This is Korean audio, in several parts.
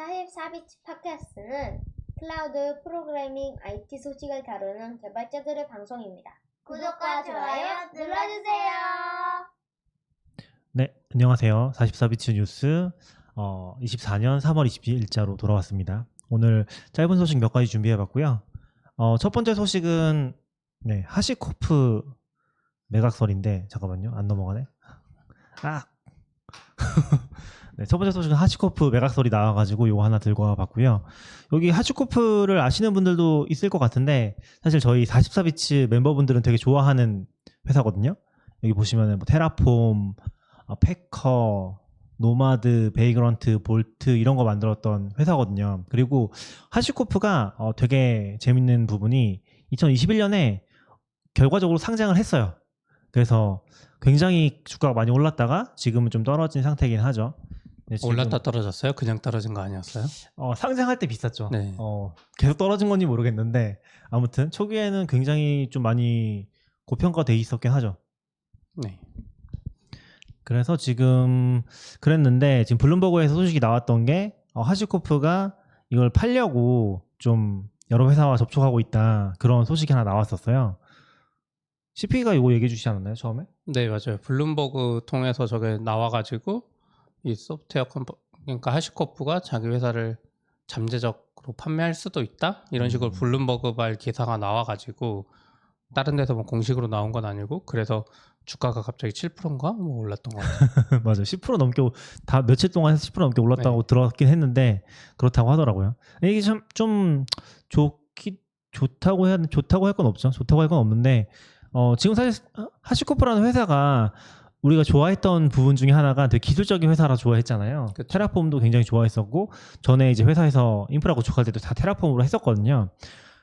44비치 팟캐스트는 클라우드 프로그래밍 IT 소식을 다루는 개발자들의 방송입니다. 구독과 좋아요 눌러주세요. 네, 안녕하세요. 44비치 뉴스 24년 3월 22일자로 돌아왔습니다. 오늘 짧은 소식 몇 가지 준비해봤고요. 첫 번째 소식은 하시코프 매각설인데 잠깐만요. 안 넘어가네. 네, 첫 번째 소식은 하시코프 매각설이 나와가지고 이거 하나 들고 와봤고요. 여기 하시코프를 아시는 분들도 있을 것 같은데 사실 저희 44비치 멤버분들은 되게 좋아하는 회사거든요. 여기 보시면 뭐 테라폼, 패커, 노마드, 베이그런트, 볼트 이런 거 만들었던 회사거든요. 그리고 하시코프가 되게 재밌는 부분이 2021년에 결과적으로 상장을 했어요. 그래서 굉장히 주가가 많이 올랐다가 지금은 좀 떨어진 상태이긴 하죠. 올랐다 떨어졌어요? 그냥 떨어진 거 아니었어요? 상장할 때 비쌌죠. 네. 계속 떨어진 건지 모르겠는데 아무튼 초기에는 굉장히 좀 많이 고평가돼 있었긴 하죠. 네. 그래서 지금 그랬는데 지금 블룸버그에서 소식이 나왔던 게 하시코프가 이걸 팔려고 좀 여러 회사와 접촉하고 있다 그런 소식이 하나 나왔었어요. CP가 이거 얘기해 주시지 않았나요 처음에? 네, 맞아요. 블룸버그 통해서 저게 나와가지고 이 소프트웨어 그러니까 하시코프가 자기 회사를 잠재적으로 판매할 수도 있다 이런 식으로 블룸버그발 기사가 나와가지고 다른 데서 뭐 공식으로 나온 건 아니고 그래서 주가가 갑자기 7%인가 뭐 올랐던 것 같아요. 맞아요. 10% 넘게 다 며칠 동안 해서 10% 넘게 올랐다고 들었긴 했는데 그렇다고 하더라고요. 이게 참 좀 좋다고 할 건 없죠. 좋다고 할 건 없는데 지금 사실 하시코프라는 회사가 우리가 좋아했던 부분 중에 하나가 되게 기술적인 회사라 좋아했잖아요. 그쵸. 테라폼도 굉장히 좋아했었고 전에 이제 회사에서 인프라 구축할 때도 다 테라폼으로 했었거든요.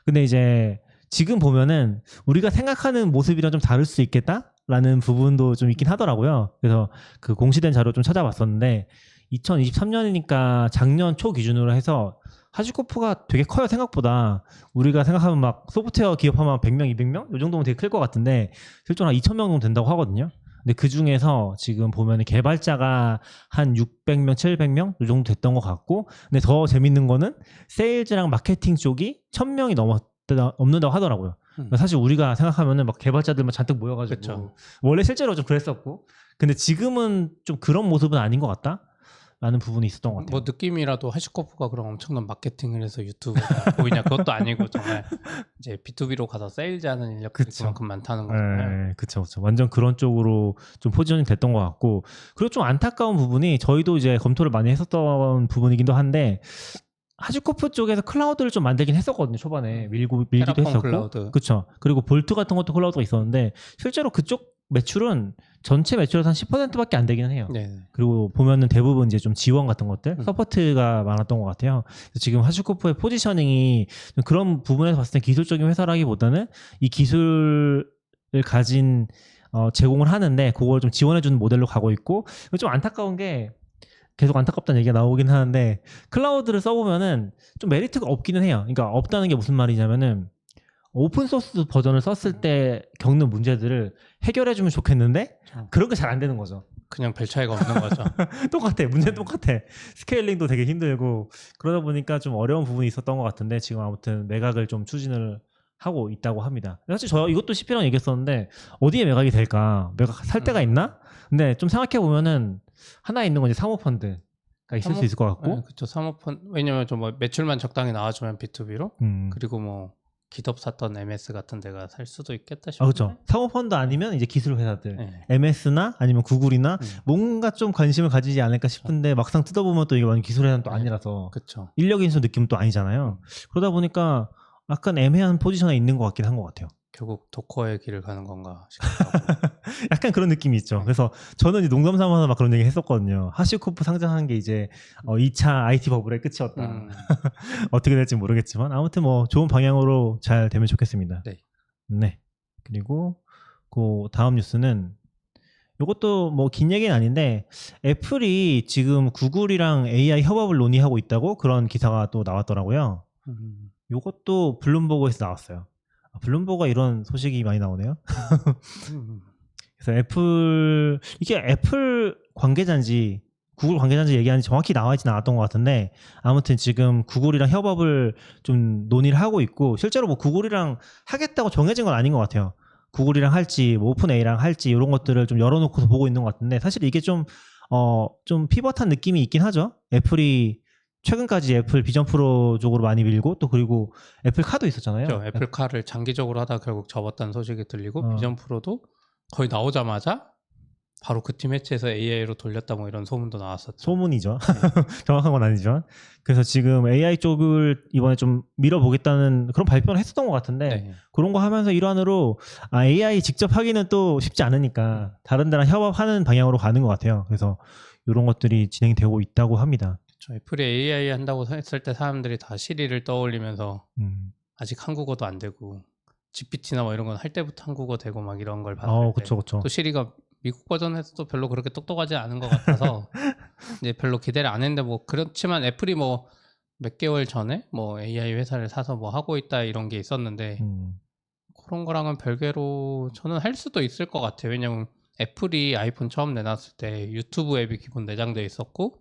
근데 이제 지금 보면은 우리가 생각하는 모습이랑 좀 다를 수 있겠다라는 부분도 좀 있긴 하더라고요. 그래서 그 공시된 자료 좀 찾아봤었는데 2023년이니까 작년 초 기준으로 해서 하시코프가 되게 커요. 생각보다 우리가 생각하면 막 소프트웨어 기업하면 100명, 200명? 이 정도면 되게 클 것 같은데 실제로 한 2,000명 정도 된다고 하거든요. 근데 그 중에서 지금 보면 개발자가 한 600명, 700명 이 정도 됐던 것 같고, 근데 더 재밌는 거는 세일즈랑 마케팅 쪽이 1,000명이 넘는다고 하더라고요. 사실 우리가 생각하면은 막 개발자들만 잔뜩 모여가지고 그쵸. 원래 실제로 좀 그랬었고, 근데 지금은 좀 그런 모습은 아닌 것 같다라는 부분이 있었던 것 같아요. 뭐 느낌이라도 하시코프가 그럼 엄청난 마케팅을 해서 유튜브가 보이냐 그것도 아니고 정말 이제 B2B로 가서 세일즈하는 인력들이 그쵸. 그만큼 많다는 거잖아요. 네, 그쵸. 완전 그런 쪽으로 좀 포지션이 됐던 것 같고, 그리고 좀 안타까운 부분이 저희도 이제 검토를 많이 했었던 부분이기도 한데, 하시코프 쪽에서 클라우드를 좀 만들긴 했었거든요. 초반에 밀기도 테라폼 했었고, 클라우드. 그쵸. 그리고 볼트 같은 것도 클라우드가 있었는데 실제로 그쪽 매출은 전체 매출에서 한 10%밖에 안 되기는 해요. 네. 그리고 보면은 대부분 이제 좀 지원 같은 것들, 서포트가 많았던 것 같아요. 그래서 지금 하시코프의 포지셔닝이 좀 그런 부분에서 봤을 때 기술적인 회사라기보다는 이 기술을 가진 제공을 하는데 그걸 좀 지원해주는 모델로 가고 있고, 좀 안타까운 게 계속 안타깝다는 얘기가 나오긴 하는데 클라우드를 써보면은 좀 메리트가 없기는 해요. 그러니까 없다는 게 무슨 말이냐면은 오픈소스 버전을 썼을 때 겪는 문제들을 해결해주면 좋겠는데 그런 게 잘 안 되는 거죠. 그냥 별 차이가 없는 거죠. 똑같아. 문제는 똑같아. 스케일링도 되게 힘들고 그러다 보니까 좀 어려운 부분이 있었던 것 같은데 지금 아무튼 매각을 좀 추진을 하고 있다고 합니다. 사실 저 이것도 CP랑 얘기했었는데 어디에 매각이 될까? 매각 살 데가 있나? 근데 좀 생각해 보면은 하나 있는 건 이제 사모펀드가 있을 수 있을 것 같고. 네, 그렇죠. 사모펀드 왜냐면 좀 뭐 매출만 적당히 나와주면 B2B로 그리고 뭐 기덥 샀던 MS 같은 데가 살 수도 있겠다 싶은데. 그렇죠. 사모펀드 아니면 이제 기술 회사들, 네. MS나 아니면 구글이나 뭔가 좀 관심을 가지지 않을까 싶은데 막상 뜯어보면 또 이게 완전 기술 회사는 또 아니라서 그렇죠. 인력 인수 느낌은 또 아니잖아요. 그러다 보니까 약간 애매한 포지션에 있는 것 같긴 한 것 같아요. 결국 도커의 길을 가는 건가 싶기도 하고. 약간 그런 느낌이 있죠. 그래서 저는 이제 농담 삼아서 막 그런 얘기 했었거든요. 하시코프 상장한 게 이제 2차 IT 버블의 끝이었다. 어떻게 될지 모르겠지만 아무튼 뭐 좋은 방향으로 잘 되면 좋겠습니다. 네. 네. 그리고 그 다음 뉴스는 이것도 뭐 긴 얘기는 아닌데 애플이 지금 구글이랑 AI 협업을 논의하고 있다고 그런 기사가 또 나왔더라고요. 이것도 블룸버그에서 나왔어요. 블룸버그가 이런 소식이 많이 나오네요. 그래서 이게 애플 관계자인지 구글 관계자인지 얘기하는지 정확히 나와 있지는 않았던 것 같은데 아무튼 지금 구글이랑 협업을 좀 논의를 하고 있고 실제로 뭐 구글이랑 하겠다고 정해진 건 아닌 것 같아요. 구글이랑 할지 뭐 오픈 A랑 할지 이런 것들을 좀 열어놓고서 보고 있는 것 같은데 사실 이게 좀 피벗한 느낌이 있긴 하죠. 애플이 최근까지 애플 비전 프로 쪽으로 많이 밀고 또 그리고 애플 카도 있었잖아요. 그렇죠. 애플카를 장기적으로 하다 결국 접었다는 소식이 들리고 비전 프로도 거의 나오자마자 바로 그 팀 해체해서 AI로 돌렸다 뭐 이런 소문도 나왔었죠. 소문이죠. 정확한 건 아니지만. 그래서 지금 AI 쪽을 이번에 좀 밀어보겠다는 그런 발표를 했었던 것 같은데 네. 그런 거 하면서 일환으로 AI 직접 하기는 또 쉽지 않으니까 다른 데랑 협업하는 방향으로 가는 것 같아요. 그래서 이런 것들이 진행이 되고 있다고 합니다. 그렇죠. 애플이 AI 한다고 했을 때 사람들이 다 시리를 떠올리면서 아직 한국어도 안 되고 GPT나 뭐 이런 건 할 때부터 한국어 되고 막 이런 걸 봤을 때 그쵸, 그쵸. 또 시리가 미국 버전에서도 별로 그렇게 똑똑하지 않은 것 같아서 이제 별로 기대를 안 했는데 뭐 그렇지만 애플이 뭐 몇 개월 전에 뭐 AI 회사를 사서 뭐 하고 있다 이런 게 있었는데 그런 거랑은 별개로 저는 할 수도 있을 것 같아요. 왜냐면 애플이 아이폰 처음 내놨을 때 유튜브 앱이 기본 내장돼 있었고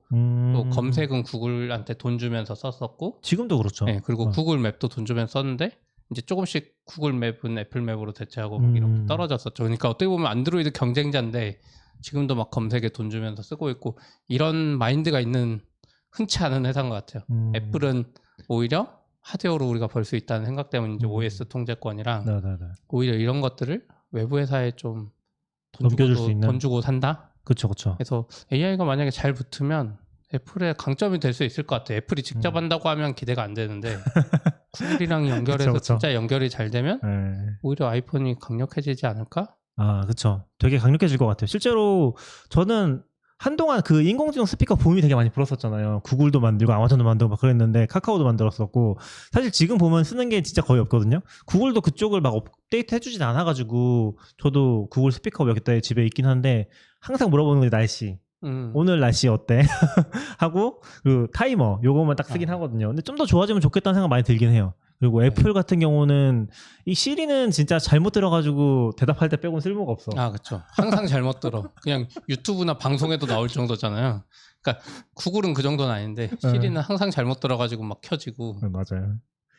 또 검색은 구글한테 돈 주면서 썼었고 지금도 그렇죠. 네, 그리고 구글 맵도 돈 주면서 썼는데 이제 조금씩 구글 맵은 애플 맵으로 대체하고 막 이렇게 떨어졌었죠. 그러니까 어떻게 보면 안드로이드 경쟁자인데 지금도 막 검색에 돈 주면서 쓰고 있고 이런 마인드가 있는 흔치 않은 회사인 것 같아요. 애플은 오히려 하드웨어로 우리가 벌 수 있다는 생각 때문에 이제 OS 통제권이랑 오히려 이런 것들을 외부 회사에 좀 넘겨줄 수 있는 돈 주고 산다. 그렇죠, 그렇죠. 그래서 AI가 만약에 잘 붙으면 애플의 강점이 될 수 있을 것 같아요. 애플이 직접 한다고 하면 기대가 안 되는데 구글이랑 연결해서 그쵸. 진짜 연결이 잘 되면 네. 오히려 아이폰이 강력해지지 않을까? 그렇죠. 되게 강력해질 것 같아요. 실제로 저는 한동안 그 인공지능 스피커 붐이 되게 많이 불었었잖아요. 구글도 만들고 아마존도 만들고 막 그랬는데 카카오도 만들었었고 사실 지금 보면 쓰는 게 진짜 거의 없거든요. 구글도 그쪽을 막 업데이트 해주진 않아가지고 저도 구글 스피커 몇 개 집에 있긴 한데 항상 물어보는 게 날씨. 오늘 날씨 어때? 하고 그 타이머 요거만 딱 쓰긴 하거든요. 근데 좀 더 좋아지면 좋겠다는 생각 많이 들긴 해요. 그리고 애플 같은 경우는 이 시리는 진짜 잘못 들어가지고 대답할 때 빼고는 쓸모가 없어. 그렇죠. 항상 잘못 들어. 그냥 유튜브나 방송에도 나올 정도잖아요. 그러니까 구글은 그 정도는 아닌데 시리는 항상 잘못 들어가지고 막 켜지고. 맞아요.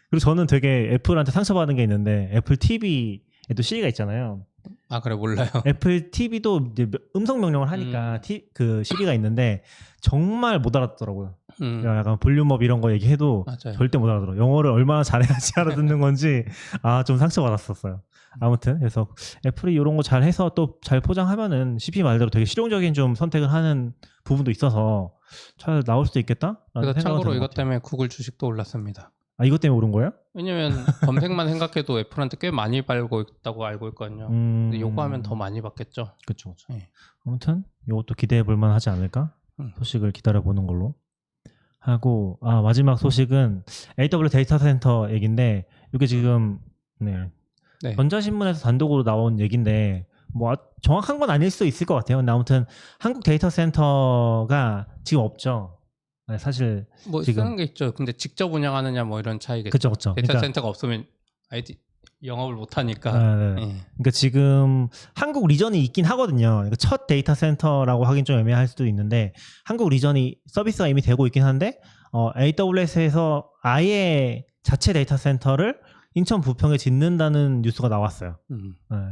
그리고 저는 되게 애플한테 상처받은 게 있는데 애플 TV에도 시리가 있잖아요. 그래 몰라요. 애플 TV도 이제 음성 명령을 하니까 그 시리가 있는데 정말 못 알아듣더라고요. 약간 볼륨업 이런 거 얘기해도 맞아요. 절대 못 알아들어. 영어를 얼마나 잘해야지 알아듣는 건지 좀 상처받았었어요. 아무튼 그래서 애플이 이런 거 잘해서 또 잘 포장하면은 CP 말대로 되게 실용적인 좀 선택을 하는 부분도 있어서 잘 나올 수도 있겠다. 그래서 참고로 이것 때문에 구글 주식도 올랐습니다. 이것 때문에 오른 거예요? 왜냐면 검색만 생각해도 애플한테 꽤 많이 팔고 있다고 알고 있거든요. 근데 요거 하면 더 많이 받겠죠. 그렇죠. 네. 아무튼 이것도 기대해 볼 만하지 않을까? 소식을 기다려 보는 걸로 하고 마지막 소식은 AWS 데이터 센터 얘기인데 이게 지금 전자신문에서 단독으로 나온 얘기인데 뭐 정확한 건 아닐 수도 있을 것 같아요. 근데 아무튼 한국 데이터 센터가 지금 없죠. 사실 뭐 지금 쓰는 게 있죠. 근데 직접 운영하느냐 뭐 이런 차이겠죠. 그렇죠. 데이터 센터가 없으면 영업을 못 하니까. 그러니까 지금 한국 리전이 있긴 하거든요. 그러니까 첫 데이터 센터라고 하긴 좀 애매할 수도 있는데 한국 리전이 서비스가 이미 되고 있긴 한데 AWS에서 아예 자체 데이터 센터를 인천 부평에 짓는다는 뉴스가 나왔어요.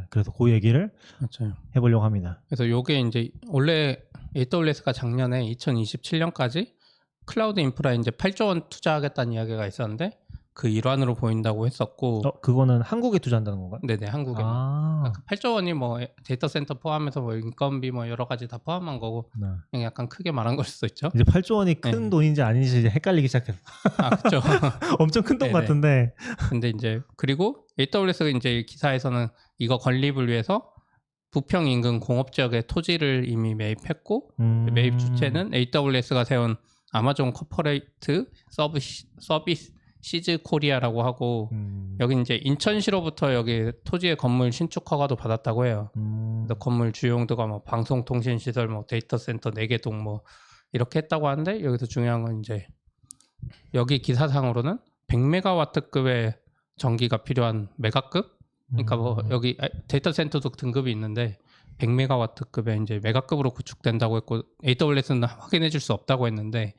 그래서 그 얘기를 맞아요. 해보려고 합니다. 그래서 요게 이제 원래 AWS가 작년에 2027년까지 클라우드 인프라에 이제 8조 원 투자하겠다는 이야기가 있었는데 그 일환으로 보인다고 했었고 그거는 한국에 투자한다는 건가요? 네네, 한국에. 그러니까 8조 원이 뭐 데이터 센터 포함해서 뭐 인건비 뭐 여러 가지 다 포함한 거고 그냥 약간 크게 말한 걸 수도 있죠. 이제 8조 원이 큰 돈인지 아닌지 이제 헷갈리기 시작했어. 그렇죠. 엄청 큰 돈 같은데. 근데 이제 그리고 AWS가 이제 기사에서는 이거 건립을 위해서 부평 인근 공업 지역에 토지를 이미 매입했고 매입 주체는 AWS가 세운 아마존 코퍼레이트 서비스 코리아라고 하고 여기 이제 인천시로부터 여기 토지의 건물 신축 허가도 받았다고 해요. 그래서 건물 주요 용도가 뭐 방송통신 시설, 뭐 데이터 센터 4개 동 뭐 이렇게 했다고 하는데 여기서 중요한 건 이제 여기 기사상으로는 100메가와트급의 전기가 필요한 메가급. 그러니까 뭐 여기 데이터 센터도 등급이 있는데 100메가와트급의 이제 메가급으로 구축된다고 했고 AWS는 확인해 줄 수 없다고 했는데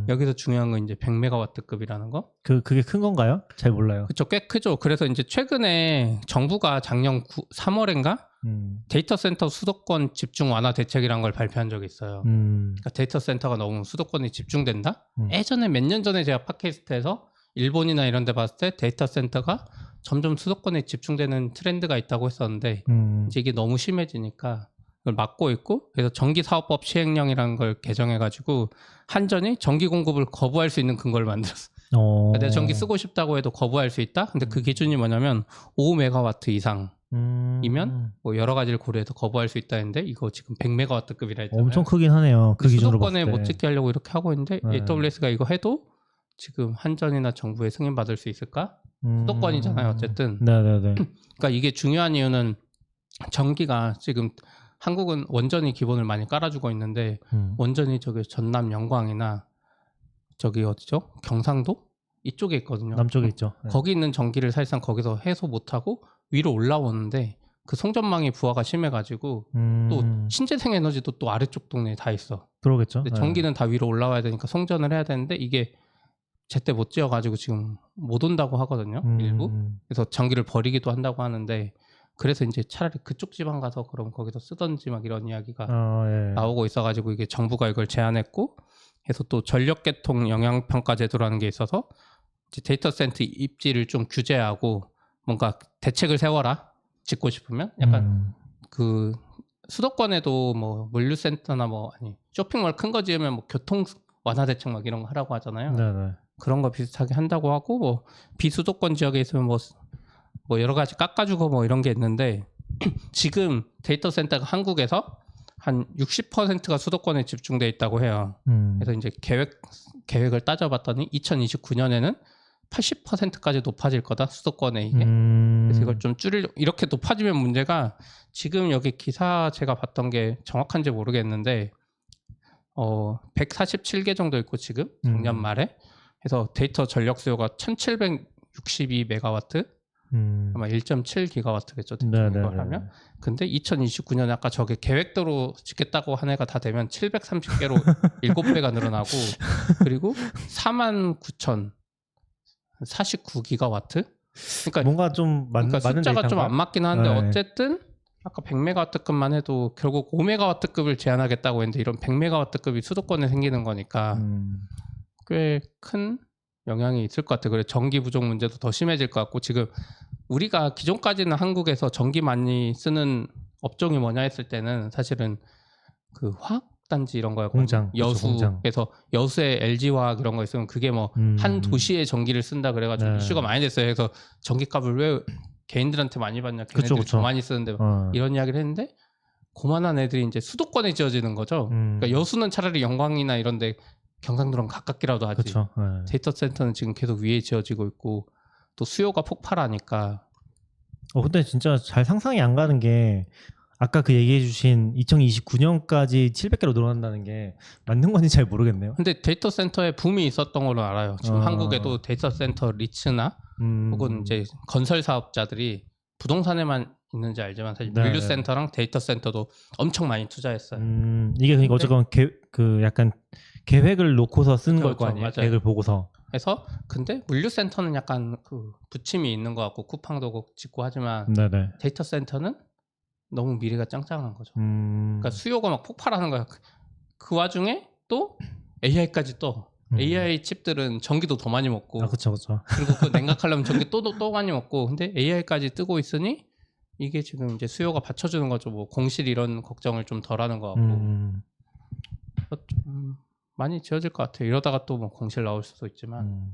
여기서 중요한 건 이제 100메가와트급이라는 거. 그게 큰 건가요? 잘 몰라요. 그쵸, 꽤 크죠. 그래서 이제 최근에 정부가 작년 3월인가 데이터 센터 수도권 집중 완화 대책이란 걸 발표한 적이 있어요. 그러니까 데이터 센터가 너무 수도권에 집중된다. 예전에 몇 년 전에 제가 팟캐스트에서 일본이나 이런 데 봤을 때 데이터 센터가 점점 수도권에 집중되는 트렌드가 있다고 했었는데 이제 이게 너무 심해지니까 그걸 막고 있고, 그래서 전기사업법 시행령이라는 걸 개정해가지고 한전이 전기 공급을 거부할 수 있는 근거를 만들었어. 그러니까 내가 전기 쓰고 싶다고 해도 거부할 수 있다. 근데 그 기준이 뭐냐면 5메가와트 이상이면 뭐 여러 가지를 고려해서 거부할 수 있다 했는데 이거 지금 100메가와트급이라 했잖아요. 엄청 크긴 하네요. 그 기준으로 봤을 수도권에 때. 못 짓게 하려고 이렇게 하고 있는데 AWS가 이거 해도 지금 한전이나 정부에 승인 받을 수 있을까? 수도권이잖아요, 어쨌든. 네네네. 그러니까 이게 중요한 이유는 전기가 지금 한국은 원전이 기본을 많이 깔아주고 있는데 원전이 저기 전남 영광이나 저기 어디죠? 경상도 이쪽에 있거든요. 남쪽에 있죠. 네. 거기 있는 전기를 사실상 거기서 해소 못하고 위로 올라오는데 그 송전망이 부하가 심해가지고 또 신재생 에너지도 또 아래쪽 동네에 다 있어. 그러겠죠. 근데 전기는 다 위로 올라와야 되니까 송전을 해야 되는데 이게 제때 못 지어가지고 지금 못 온다고 하거든요. 일부. 그래서 전기를 버리기도 한다고 하는데 그래서 이제 차라리 그쪽 지방 가서 그럼 거기서 쓰던지 막 이런 이야기가 예. 나오고 있어가지고 이게 정부가 이걸 제안했고, 해서 또 전력계통 영향평가 제도라는 게 있어서 이제 데이터 센터 입지를 좀 규제하고 뭔가 대책을 세워라, 짓고 싶으면. 약간 그 수도권에도 뭐 물류센터나 뭐 아니 쇼핑몰 큰 거 지으면 뭐 교통 완화 대책 막 이런 거 하라고 하잖아요. 네네. 그런 거 비슷하게 한다고 하고, 뭐 비수도권 지역에 있으면 뭐 여러 가지 깎아주고 뭐 이런 게 있는데 지금 데이터 센터가 한국에서 한 60%가 수도권에 집중돼 있다고 해요. 그래서 이제 계획을 따져봤더니 2029년에는 80%까지 높아질 거다, 수도권에 이게. 그래서 이걸 좀 이렇게 높아지면 문제가, 지금 여기 기사 제가 봤던 게 정확한지 모르겠는데 147개 정도 있고 지금 작년 말에. 그래서 데이터 전력 수요가 1762메가와트, 아마 1.7기가와트겠죠, 이걸 하면. 근데 2029년에 아까 저게 계획대로 짓겠다고 한 해가 다 되면 730개로 7배가 늘어나고, 그리고 49,049기가와트. 그러니까 뭔가 좀 맞는 숫자가 좀 안 맞긴 하는데 네. 어쨌든 아까 100메가와트급만 해도 결국 5메가와트급을 제한하겠다고 했는데 이런 100메가와트급이 수도권에 생기는 거니까 꽤 큰 영향이 있을 것 같아요. 그래서 전기 부족 문제도 더 심해질 것 같고, 지금 우리가 기존까지는 한국에서 전기 많이 쓰는 업종이 뭐냐 했을 때는 사실은 그 화학단지 이런 거였거든요. 공장, 여수. 공장. 그래서 여수에 LG화학 이런 거 있으면 그게 뭐 한 도시의 전기를 쓴다 그래가지고 네. 이슈가 많이 됐어요. 그래서 전기값을 왜 개인들한테 많이 받냐, 걔네들이 더 많이 쓰는데 이런 이야기를 했는데, 그만한 애들이 이제 수도권에 지어지는 거죠. 그러니까 여수는 차라리 영광이나 이런데 경상도랑 가깝기라도 하지. 그쵸. 네. 데이터 센터는 지금 계속 위에 지어지고 있고 또 수요가 폭발하니까. 근데 진짜 잘 상상이 안 가는 게, 아까 그 얘기해주신 2029년까지 700개로 늘어난다는 게 맞는 건지 잘 모르겠네요. 근데 데이터 센터에 붐이 있었던 걸로 알아요. 지금 한국에도 데이터 센터 리츠나 혹은 이제 건설 사업자들이 부동산에만 있는지 알지만 사실 네, 물류 센터랑 데이터 센터도 엄청 많이 투자했어요. 이게 그러니까 어쨌건 그 약간 계획을 놓고서 쓰는 걸 거 그렇죠, 아니에요. 맞아요. 계획을 보고서. 그래서 근데 물류 센터는 약간 그 부침이 있는 것 같고 쿠팡도 짓고 하지만 네네. 데이터 센터는 너무 미래가 짱짱한 거죠. 그러니까 수요가 막 폭발하는 거야. 그 와중에 또 AI까지 또 AI 칩들은 전기도 더 많이 먹고, 그렇죠. 그리고 그 냉각하려면 전기 또 많이 먹고, 근데 AI까지 뜨고 있으니 이게 지금 이제 수요가 받쳐주는 거죠. 뭐 공실 이런 걱정을 좀 덜하는 것 같고. 좀 많이 지어질 것 같아요. 이러다가 또 뭐 공실 나올 수도 있지만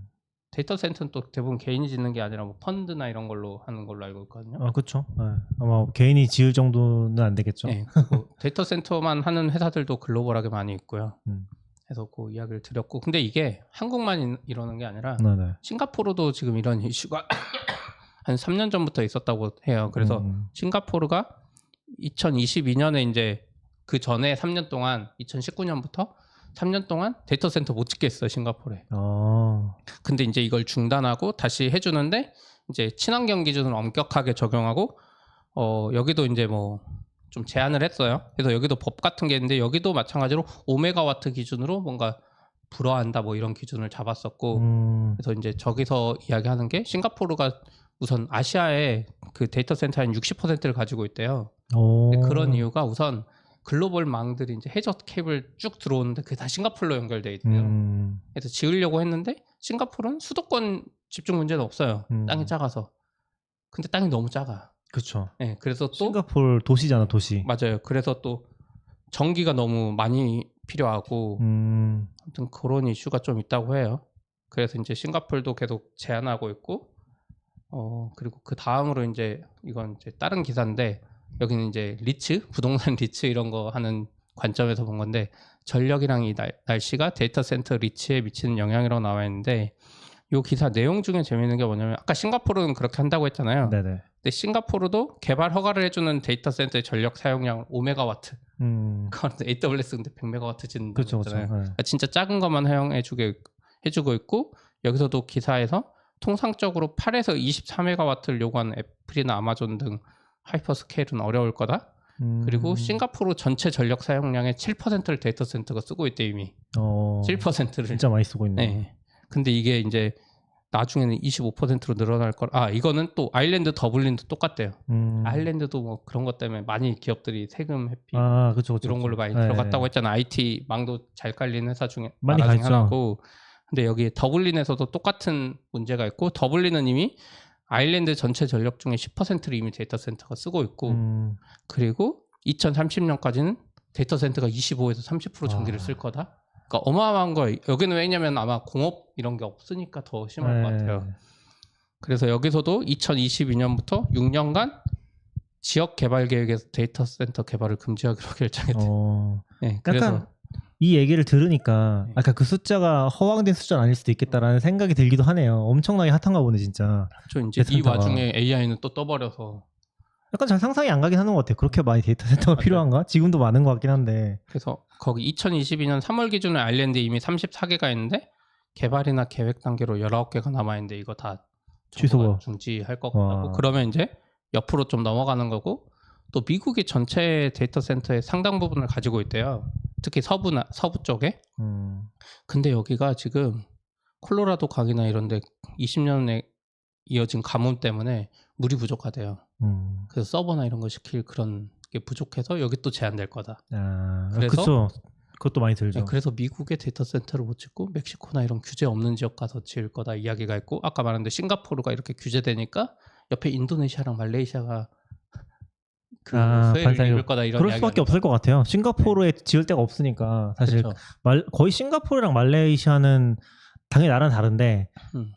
데이터 센터는 또 대부분 개인이 짓는 게 아니라 뭐 펀드나 이런 걸로 하는 걸로 알고 있거든요. 그렇죠. 네. 아마 개인이 지을 정도는 안 되겠죠. 네, 데이터 센터만 하는 회사들도 글로벌하게 많이 있고요. 그래서 그 이야기를 드렸고, 근데 이게 한국만 이러는 게 아니라 네네. 싱가포르도 지금 이런 이슈가 한 3년 전부터 있었다고 해요. 그래서 싱가포르가 2022년에 이제 그 전에 3년 동안 2019년부터 3년 동안 데이터 센터 못 짓게 했어요, 싱가포르에. 근데 이제 이걸 중단하고 다시 해주는데 이제 친환경 기준을 엄격하게 적용하고 여기도 이제 뭐 좀 제한을 했어요. 그래서 여기도 법 같은 게 있는데 여기도 마찬가지로 5메가와트 기준으로 뭔가 불어한다 뭐 이런 기준을 잡았었고 그래서 이제 저기서 이야기하는 게 싱가포르가 우선 아시아의 그 데이터 센터의 60%를 가지고 있대요. 근데 그런 이유가 우선 글로벌 망들이 이제 해저 케이블 쭉 들어오는데 그게 다 싱가포르로 연결돼 있대요. 그래서 지으려고 했는데 싱가포르는 수도권 집중 문제는 없어요. 땅이 작아서. 근데 땅이 너무 작아. 그렇죠. 네, 그래서 또 싱가포르 도시잖아, 도시. 맞아요. 그래서 또 전기가 너무 많이 필요하고 아무튼 그런 이슈가 좀 있다고 해요. 그래서 이제 싱가포르도 계속 제한하고 있고 그리고 그 다음으로 이제 이건 이제 다른 기사인데 여기는 이제 리츠, 부동산 리츠 이런 거 하는 관점에서 본 건데 전력이랑 이 날씨가 데이터 센터 리츠에 미치는 영향이라고 나와 있는데 이 기사 내용 중에 재미있는 게 뭐냐면 아까 싱가포르는 그렇게 한다고 했잖아요. 네네. 근데 싱가포르도 개발 허가를 해주는 데이터 센터의 전력 사용량 5메가와트. 그건 AWS 근데 100메가와트 짓는 그렇죠, 거잖아요. 그렇죠. 네. 그러니까 진짜 작은 것만 해주고 있고 여기서도 기사에서 통상적으로 8에서 24메가와트를 요구하는 애플이나 아마존 등 하이퍼스케일은 어려울 거다. 그리고 싱가포르 전체 전력 사용량의 7%를 데이터 센터가 쓰고 있대 이미. 7%를. 진짜 많이 쓰고 있네. 네. 근데 이게 이제 나중에는 25%로 늘어날 걸. 이거는 또 아일랜드 더블린도 똑같대요. 아일랜드도 뭐 그런 것 때문에 많이 기업들이 세금 회피 그쵸, 이런 걸로 많이 네. 들어갔다고 했잖아. IT 망도 잘 깔리는 회사 중에 많이 나라 중에 갔죠. 하나고. 근데 여기 더블린에서도 똑같은 문제가 있고 더블린은 이미 아일랜드 전체 전력 중에 10%를 이미 데이터 센터가 쓰고 있고 그리고 2030년까지는 데이터 센터가 25에서 30% 전기를 쓸 거다. 그러니까 어마어마한 거예요. 여기는 왜냐면 아마 공업 이런 게 없으니까 더 심할 것 같아요. 그래서 여기서도 2022년부터 6년간 지역 개발 계획에서 데이터 센터 개발을 금지하기로 결정했대요. 네, 그래서 약간 이 얘기를 들으니까 아까 그 숫자가 허황된 숫자는 아닐 수도 있겠다라는 생각이 들기도 하네요. 엄청나게 핫한가 보네 진짜. 저 이제 이 데이터 센터가. 와중에 AI는 또 떠버려서 약간 잘 상상이 안 가긴 하는 것 같아요. 그렇게 많이 데이터 센터가 맞아요. 필요한가? 지금도 많은 것 같긴 한데. 그래서 거기 2022년 3월 기준에 아일랜드에 이미 34개가 있는데 개발이나 계획 단계로 19개가 남아있는데 이거 다 취소가. 중지할 것 와. 같고 그러면 이제 옆으로 좀 넘어가는 거고 또 미국이 전체 데이터 센터의 상당 부분을 가지고 있대요. 특히 서부 쪽에. 근데 여기가 지금 콜로라도 강이나 이런데 20년에 이어진 가뭄 때문에 물이 부족하대요. 그래서 서버나 이런 거 시킬 그런 게 부족해서 여기 또 제한될 거다. 그래서 그쵸. 그것도 많이 들죠. 네, 그래서 미국의 데이터 센터를 못 짓고 멕시코나 이런 규제 없는 지역 가서 지을 거다 이야기가 있고 아까 말했는데 싱가포르가 이렇게 규제되니까 옆에 인도네시아랑 말레이시아가 그 수혜를 입을 거다 이런 그럴 수밖에 없을 것 같아요. 싱가포르에 지을 데가 없으니까 사실 그렇죠. 거의 싱가포르랑 말레이시아는 당연히 나라는 다른데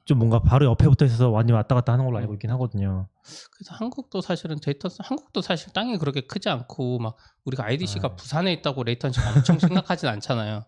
좀 뭔가 바로 옆에 붙어 있어서 완전 왔다 갔다 하는 걸로 알고 있긴 하거든요. 그래서 한국도 사실 땅이 그렇게 크지 않고 막 우리가 IDC가 부산에 있다고 레이턴시가 엄청 심각하진 않잖아요.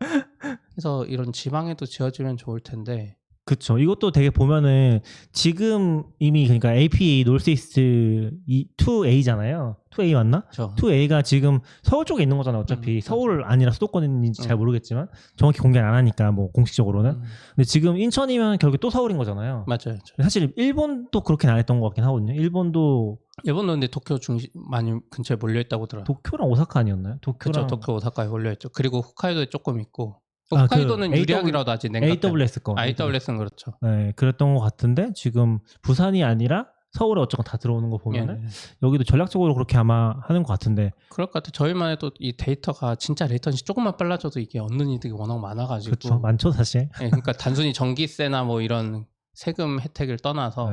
그래서 이런 지방에도 지어지면 좋을 텐데. 그렇죠. 이것도 되게 보면은 지금 이미 그러니까 APA 노스이스트 2A잖아요. 2A 맞나? 그렇죠. 2A가 지금 서울 쪽에 있는 거잖아요. 어차피 서울 아니라 수도권인지 잘 모르겠지만 정확히 공개는 안 하니까 뭐 공식적으로는. 근데 지금 인천이면 결국에 또 서울인 거잖아요. 맞아요. 사실 일본도 그렇게는 안 했던 것 같긴 하거든요. 일본도 근데 도쿄 중심 많이 근처에 몰려 있다고 들어요. 도쿄랑 오사카 아니었나요? 그렇죠. 도쿄 오사카에 몰려 있죠. 그리고 홋카이도에 조금 있고. 홋카이도는 그 유리하기라도 아직 냉각. AWS 거. AWS는 그렇죠. 네, 그랬던 것 같은데 지금 부산이 아니라 서울에 어쨌건 다 들어오는 거 보면은 여기도 전략적으로 그렇게 아마 하는 것 같은데. 그럴 것 같아요. 저희만 해도 이 데이터가 진짜 레이턴시 조금만 빨라져도 이게 얻는 이득이 워낙 많아가지고. 그렇죠. 많죠 사실. 네, 그러니까 단순히 전기세나 뭐 이런 세금 혜택을 떠나서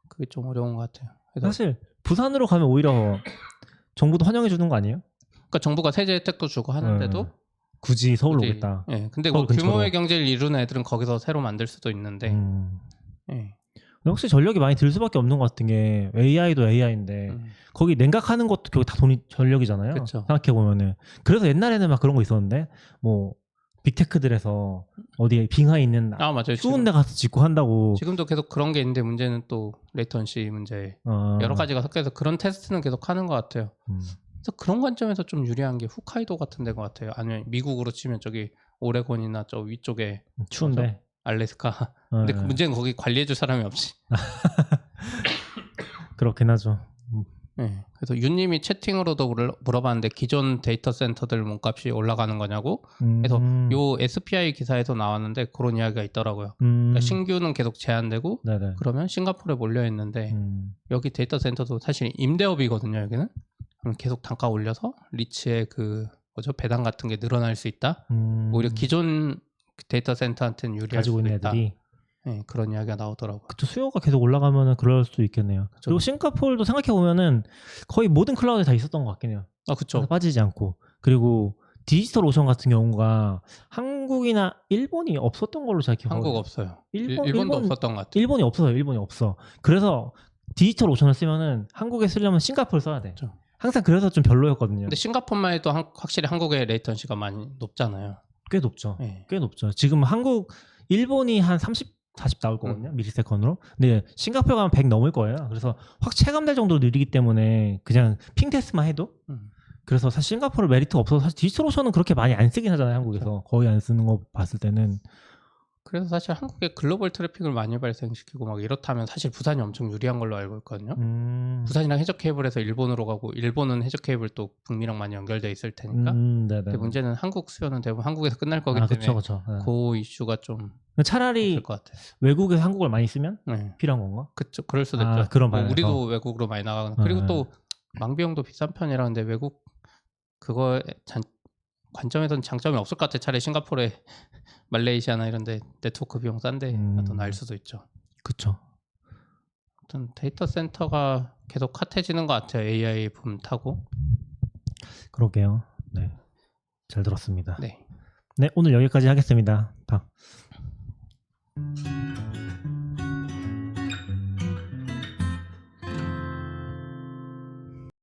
그게 좀 어려운 것 같아요. 그래서 사실 부산으로 가면 오히려 정부도 환영해 주는 거 아니에요? 그러니까 정부가 세제 혜택도 주고 하는데도 굳이 서울로 오겠다. 예. 근데 뭐 규모의 경제를 이루는 애들은 거기서 새로 만들 수도 있는데. 예. 혹시 전력이 많이 들 수밖에 없는 것 같은 게 AI도 AI인데 거기 냉각하는 것도 결국 다 돈이 전력이잖아요. 그쵸. 생각해 보면은. 그래서 옛날에는 막 그런 거 있었는데 뭐 빅테크들에서 어디에 빙하에 있는 맞아요. 추운 데 가서 짓고 한다고. 지금도 계속 그런 게 있는데 문제는 또 레이턴시 문제 여러 가지가 섞여서 그런 테스트는 계속 하는 것 같아요. 그래서 그런 관점에서 좀 유리한 게 홋카이도 같은 데인 것 같아요. 아니면 미국으로 치면 저기 오레곤이나 저 위쪽에 추운데 알래스카. 근데 그 문제는 거기 관리해줄 사람이 없지. 그렇긴 하죠. 네. 그래서 유님이 채팅으로도 물어봤는데 기존 데이터 센터들 몸값이 올라가는 거냐고. 그래서 요 SPI 기사에서 나왔는데 그런 이야기가 있더라고요. 그러니까 신규는 계속 제한되고 네네. 그러면 싱가포르에 몰려 있는데 여기 데이터 센터도 사실 임대업이거든요. 여기는 그럼 계속 단가 올려서 리츠의 그 뭐죠 배당 같은 게 늘어날 수 있다. 오히려 기존 데이터 센터한테는 유리할 가지고 수도 있는 있다. 애들이 네, 그런 이야기가 나오더라고요. 그쵸, 수요가 계속 올라가면은 그럴 수도 있겠네요. 그쵸. 그리고 싱가포르도 생각해 보면은 거의 모든 클라우드에 다 있었던 것 같긴 해요. 아 그렇죠. 빠지지 않고. 그리고 디지털 오션 같은 경우가 한국이나 일본이 없었던 걸로 제가 기억하고 한국 없어요. 일본도 일본도 없었던 것 같아요. 일본이 없어요. 일본이 없어. 그래서 디지털 오션을 쓰면은 한국에 쓰려면 싱가포르 써야 돼. 그렇죠. 항상 그래서 좀 별로였거든요. 근데 싱가포르만 해도 확실히 한국의 레이턴시가 많이 높잖아요. 꽤 높죠. 네. 꽤 높죠. 지금 일본이 한 30, 40 나올 거거든요. 미리세컨으로. 근데 싱가포르 가면 100 넘을 거예요. 그래서 확 체감될 정도로 느리기 때문에 그냥 핑 테스트만 해도 그래서 사실 싱가포르 메리트가 없어서 사실 디지털 오션은 그렇게 많이 안 쓰긴 하잖아요. 한국에서. 거의 안 쓰는 거 봤을 때는. 그래서 사실 한국에 글로벌 트래픽을 많이 발생시키고 막 이렇다면 사실 부산이 엄청 유리한 걸로 알고 있거든요. 부산이랑 해적 케이블에서 일본으로 가고 일본은 해적 케이블 또 북미랑 많이 연결돼 있을 테니까. 근데 문제는 한국 수요는 대부분 한국에서 끝날 거기 때문에 그쵸. 네. 그 이슈가 좀 차라리 있을 것 같아요. 외국에서 한국을 많이 쓰면 네. 필요한 건가? 그쵸, 그럴 수도 있죠. 그런 뭐 반에서. 우리도 외국으로 많이 나가는. 그리고 또 망비용도 비싼 편이라는데 외국 그거에 관점에서는 장점이 없을 것 같아. 차라리 싱가포르에 말레이시아나 이런데 네트워크 비용 싼데 더 나을 수도 있죠. 그쵸. 아무튼 데이터 센터가 계속 핫해지는 것 같아요. AI 붐 타고. 그러게요. 네, 잘 들었습니다. 네. 네, 오늘 여기까지 하겠습니다.